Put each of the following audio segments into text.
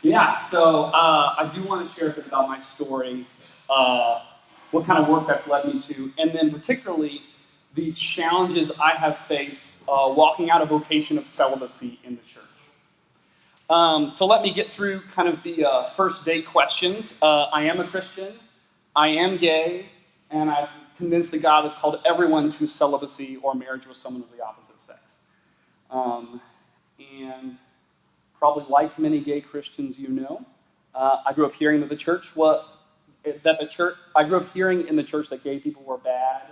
Yeah, so I do want to share a bit about my story, what kind of work that's led me to, and then particularly the challenges I have faced walking out a vocation of celibacy in the church. So let me get through kind of the first date questions. I am a Christian, I am gay, and I'm convinced that God has called everyone to celibacy or marriage with someone of the opposite sex. And probably like many gay Christians, I grew up hearing that I grew up hearing in the church that gay people were bad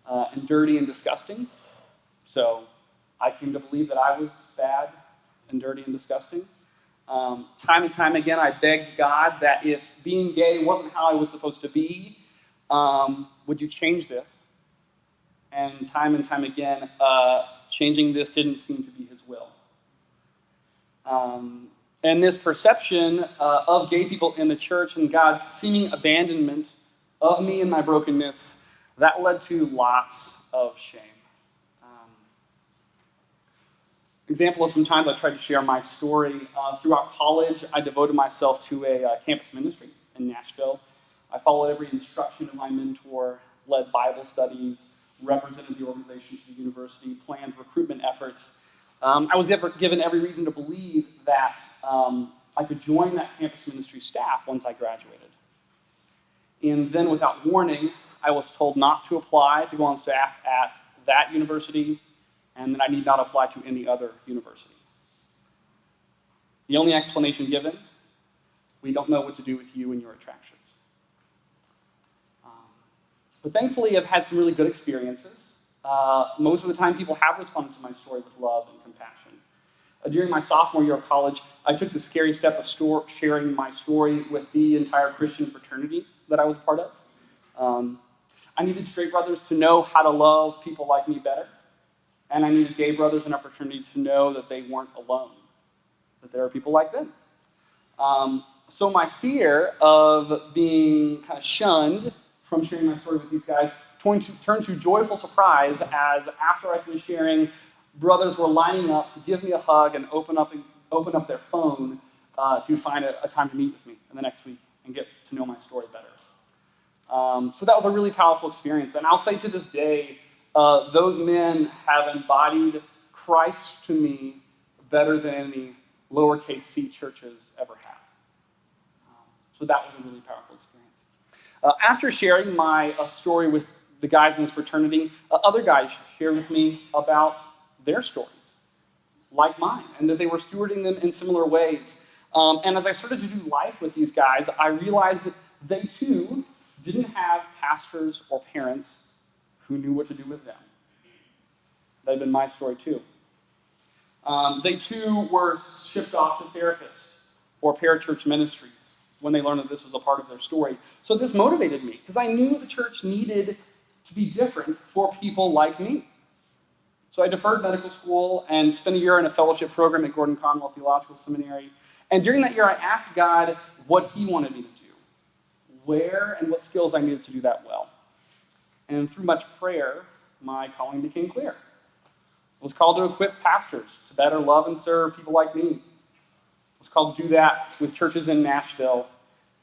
and dirty and disgusting. So I came to believe that I was bad and dirty and disgusting. Time and time again, I begged God that if being gay wasn't how I was supposed to be, would you change this? And time again, changing this didn't seem to be his will. And this perception of gay people in the church and God's seeming abandonment of me and my brokenness, that led to lots of shame. Example of some times I tried to share my story. Throughout college, I devoted myself to a campus ministry in Nashville. I followed every instruction of my mentor, led Bible studies, represented the organization to the university, planned recruitment efforts. I was given every reason to believe that I could join that campus ministry staff once I graduated. And then without warning, I was told not to apply to go on staff at that university, and that I need not apply to any other university. The only explanation given, we don't know what to do with you and your attractions. But thankfully, I've had some really good experiences. Most of the time, people have responded to my story with love and compassion. During my sophomore year of college, I took the scary step of sharing my story with the entire Christian fraternity that I was part of. I needed straight brothers to know how to love people like me better. And I needed gay brothers in our fraternity to know that they weren't alone, that there are people like them. So my fear of being kind of shunned from sharing my story with these guys turned to joyful surprise as after I finished sharing, brothers were lining up to give me a hug and open up their phone to find a time to meet with me in the next week and get to know my story better. So that was a really powerful experience. And I'll say to this day, those men have embodied Christ to me better than any lowercase c churches ever have. So that was a really powerful experience. After sharing my story with the guys in this fraternity, other guys shared with me about their stories, like mine, and that they were stewarding them in similar ways. And as I started to do life with these guys, I realized that they too didn't have pastors or parents who knew what to do with them. That had been my story too. They too were shipped off to therapists or parachurch ministries when they learned that this was a part of their story. So this motivated me because I knew the church needed to be different for people like me. So I deferred medical school and spent a year in a fellowship program at Gordon Conwell Theological Seminary. And during that year, I asked God what he wanted me to do, where and what skills I needed to do that well. And through much prayer, my calling became clear. I was called to equip pastors to better love and serve people like me. I was called to do that with churches in Nashville,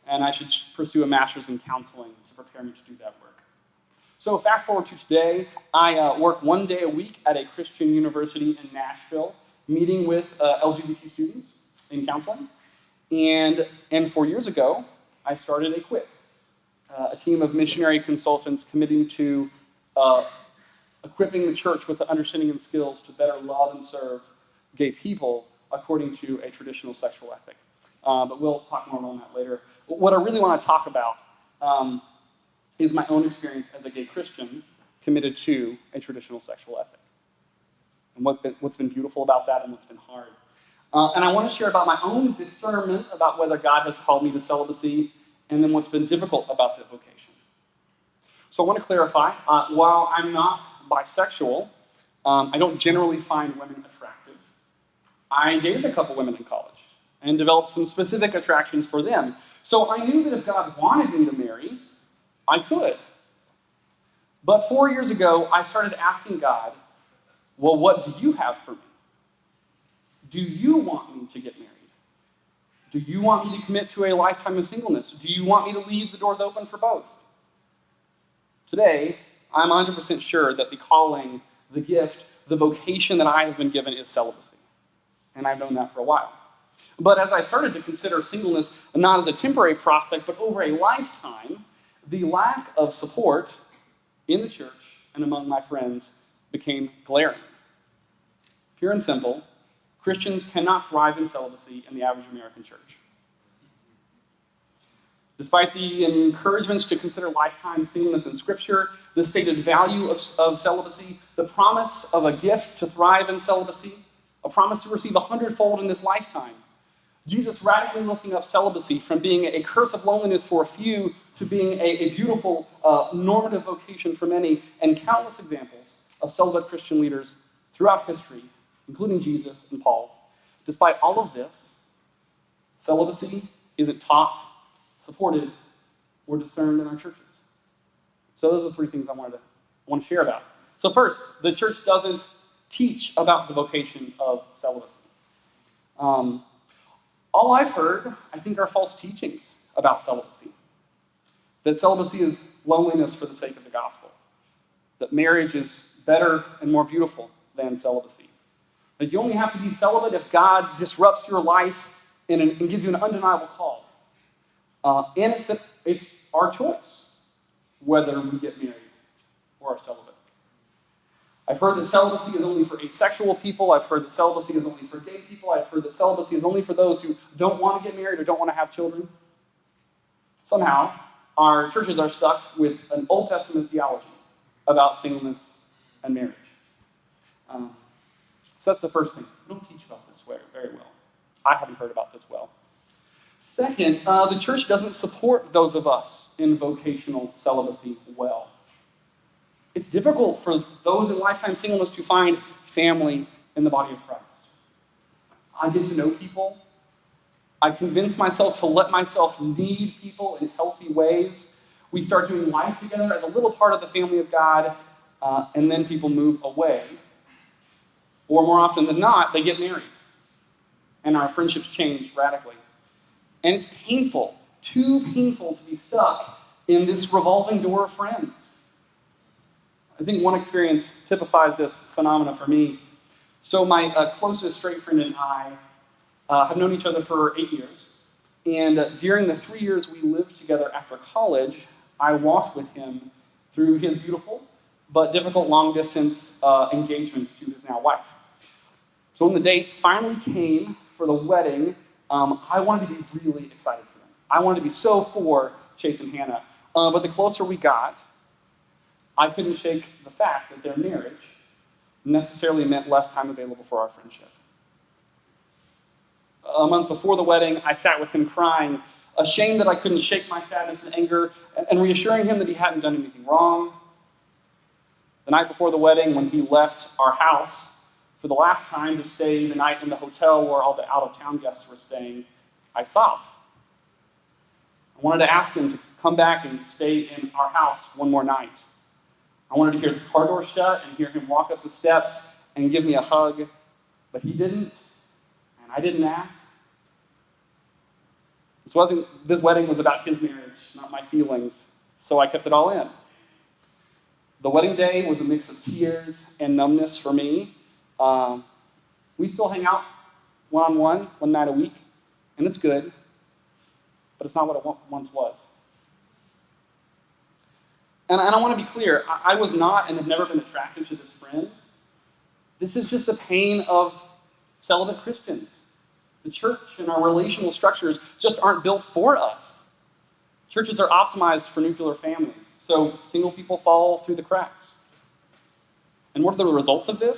and I should pursue a master's in counseling to prepare me to do that work. So fast forward to today, I work 1 day a week at a Christian university in Nashville, meeting with LGBT students in counseling. And 4 years ago, I started Equip, a team of missionary consultants committing to equipping the church with the understanding and skills to better love and serve gay people according to a traditional sexual ethic. But we'll talk more on that later. What I really want to talk about is my own experience as a gay Christian committed to a traditional sexual ethic. And what's been beautiful about that and what's been hard. And I want to share about my own discernment about whether God has called me to celibacy and then what's been difficult about that vocation. So I want to clarify, while I'm not bisexual, I don't generally find women attractive. I dated a couple women in college and developed some specific attractions for them. So I knew that if God wanted me to marry, I could. But 4 years ago, I started asking God, well, what do you have for me? Do you want me to get married? Do you want me to commit to a lifetime of singleness? Do you want me to leave the doors open for both? Today, I'm 100% sure that the calling, the gift, the vocation that I have been given is celibacy. And I've known that for a while. But as I started to consider singleness not as a temporary prospect, but over a lifetime, the lack of support in the church and among my friends became glaring. Pure and simple, Christians cannot thrive in celibacy in the average American church. Despite the encouragements to consider lifetime singleness in Scripture, the stated value of celibacy, the promise of a gift to thrive in celibacy, a promise to receive 100-fold in this lifetime, Jesus radically lifting up celibacy from being a curse of loneliness for a few to being a beautiful, normative vocation for many, and countless examples of celibate Christian leaders throughout history, including Jesus and Paul. Despite all of this, celibacy isn't taught, supported, or discerned in our churches. So those are the three things I want to share about. So first, the church doesn't teach about the vocation of celibacy. All I've heard, I think, are false teachings about celibacy. That celibacy is loneliness for the sake of the gospel. That marriage is better and more beautiful than celibacy. That you only have to be celibate if God disrupts your life and gives you an undeniable call. And it's our choice whether we get married or are celibate. I've heard that celibacy is only for asexual people. I've heard that celibacy is only for gay people. I've heard that celibacy is only for those who don't want to get married or don't want to have children. Somehow, our churches are stuck with an Old Testament theology about singleness and marriage. So that's the first thing. We don't teach about this very well. I haven't heard about this well. Second, the church doesn't support those of us in vocational celibacy well. It's difficult for those in lifetime singleness to find family in the body of Christ. I get to know people. I convince myself to let myself need people in healthy ways. We start doing life together as a little part of the family of God, and then people move away. Or more often than not, they get married. And our friendships change radically. And it's painful, too painful to be stuck in this revolving door of friends. I think one experience typifies this phenomena for me. So my closest straight friend and I have known each other for 8 years. And during the 3 years we lived together after college, I walked with him through his beautiful but difficult long-distance engagement to his now wife. So when the date finally came for the wedding, I wanted to be really excited for them. I wanted to be so for Chase and Hannah. But the closer we got, I couldn't shake the fact that their marriage necessarily meant less time available for our friendship. A month before the wedding, I sat with him crying, ashamed that I couldn't shake my sadness and anger, and reassuring him that he hadn't done anything wrong. The night before the wedding, when he left our house for the last time to stay the night in the hotel where all the out-of-town guests were staying, I sobbed. I wanted to ask him to come back and stay in our house one more night. I wanted to hear the car door shut and hear him walk up the steps and give me a hug, but he didn't, and I didn't ask. This wedding was about his marriage, not my feelings, so I kept it all in. The wedding day was a mix of tears and numbness for me. We still hang out one-on-one, one night a week, and it's good, but it's not what it once was. And I want to be clear, I was not and have never been attracted to this friend. This is just the pain of celibate Christians. The church and our relational structures just aren't built for us. Churches are optimized for nuclear families, so single people fall through the cracks. And what are the results of this?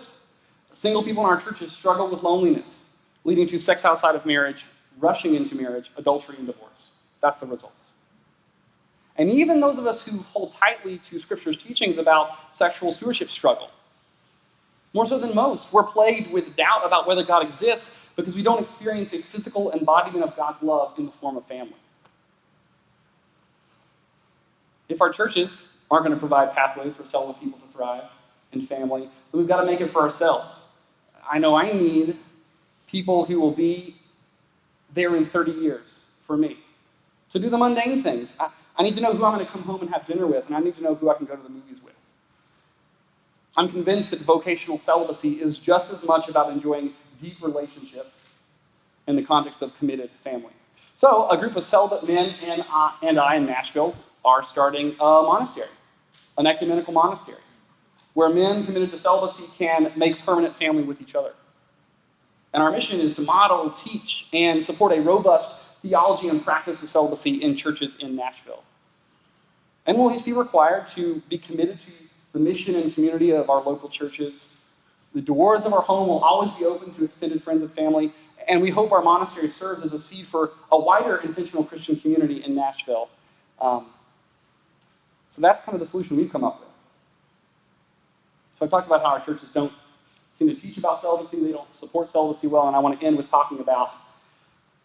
Single people in our churches struggle with loneliness, leading to sex outside of marriage, rushing into marriage, adultery, and divorce. That's the results. And even those of us who hold tightly to Scripture's teachings about sexual stewardship struggle. More so than most, we're plagued with doubt about whether God exists because we don't experience a physical embodiment of God's love in the form of family. If our churches aren't going to provide pathways for celibate people to thrive in family, then we've got to make it for ourselves. I know I need people who will be there in 30 years for me. To do the mundane things. I need to know who I'm going to come home and have dinner with, and I need to know who I can go to the movies with. I'm convinced that vocational celibacy is just as much about enjoying deep relationships in the context of committed family. So, a group of celibate men and I in Nashville are starting a monastery, an ecumenical monastery, where men committed to celibacy can make permanent family with each other. And our mission is to model, teach, and support a robust theology and practice of celibacy in churches in Nashville. And we'll each be required to be committed to the mission and community of our local churches. The doors of our home will always be open to extended friends and family, and we hope our monastery serves as a seed for a wider intentional Christian community in Nashville. So that's kind of the solution we've come up with. So I talked about how our churches don't seem to teach about celibacy, they don't support celibacy well, and I want to end with talking about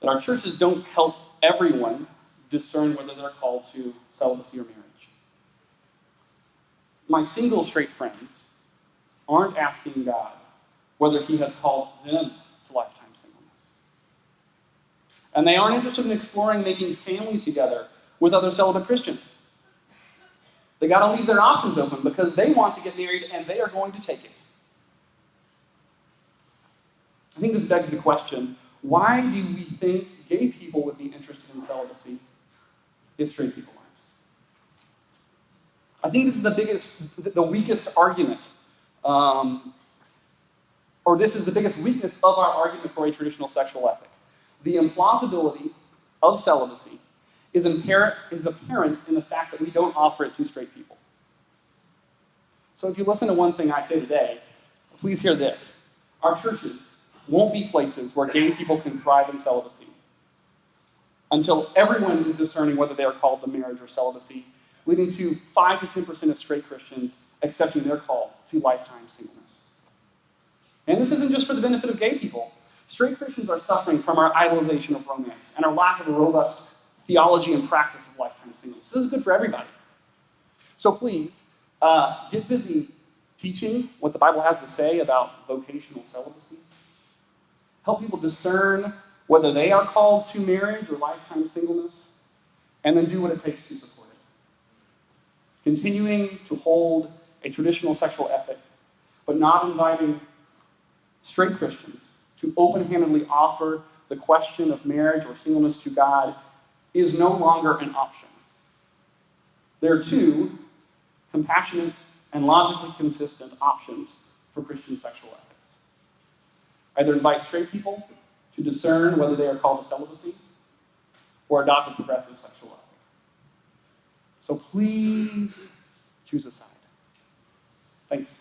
that our churches don't help everyone discern whether they're called to celibacy or marriage. My single straight friends aren't asking God whether he has called them to lifetime singleness. And they aren't interested in exploring making family together with other celibate Christians. They got to leave their options open because they want to get married and they are going to take it. I think this begs the question, why do we think gay people would be interested in celibacy if straight people aren't? I think this is the weakest argument, or this is the biggest weakness of our argument for a traditional sexual ethic. The implausibility of celibacy is apparent in the fact that we don't offer it to straight people. So if you listen to one thing I say today, please hear this. Our churches won't be places where gay people can thrive in celibacy until everyone is discerning whether they are called to marriage or celibacy, leading to 5 to 10% of straight Christians accepting their call to lifetime singleness. And this isn't just for the benefit of gay people. Straight Christians are suffering from our idolization of romance and our lack of a robust theology and practice of lifetime singleness. This is good for everybody. So please, get busy teaching what the Bible has to say about vocational celibacy. Help people discern whether they are called to marriage or lifetime singleness, and then do what it takes to support it. Continuing to hold a traditional sexual ethic, but not inviting straight Christians to open-handedly offer the question of marriage or singleness to God is no longer an option. There are two compassionate and logically consistent options for Christian sexual ethics. Either invite straight people to discern whether they are called to celibacy, or adopt a progressive sexual ethic. So please choose a side. Thanks.